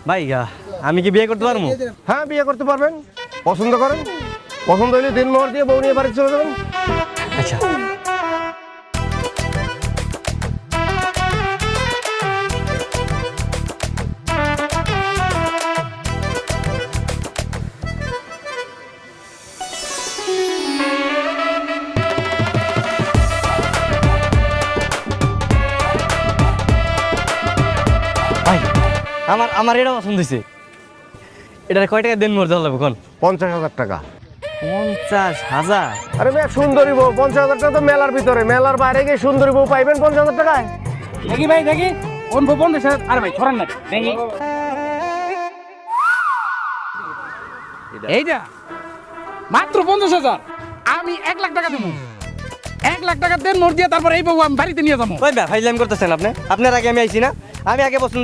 ভাই আমি কি বিয়ে করতে পারবো? হ্যাঁ, বিয়ে করতে পারবেন। পছন্দ করেন, পছন্দ হলে দিনমোহর দিয়ে বউ নিয়ে বাড়ি চলে যাবেন। আচ্ছা ভাই, আমার এটা পছন্দ হয়েছে। এটার কয় টাকা দিন মরতে লাগবে কোন? 50,000 টাকা। 50,000? আরে মেয়ে, সুন্দরী বউ 50,000 টাকা তো মেলার ভিতরে, মেলার বাইরে গিয়ে সুন্দরী বউ পাইবেন 50,000 টাকায়? দেখি ভাই দেখি কোন ভবন দেশে। আরে ভাই ছড়ান না দেখি এইটা মাত্র 50,000। আমি 1 লাখ টাকা দেবো। 1 লাখ টাকা দেন মোট দিয়ে তারপর এই বউ আমি বাড়িতে নিয়ে যাবো। ওই ভাই ফাইজলাম করতেছেন আপনি। আপনার আগে আমি আইছি না? আমি আগে পছন্দ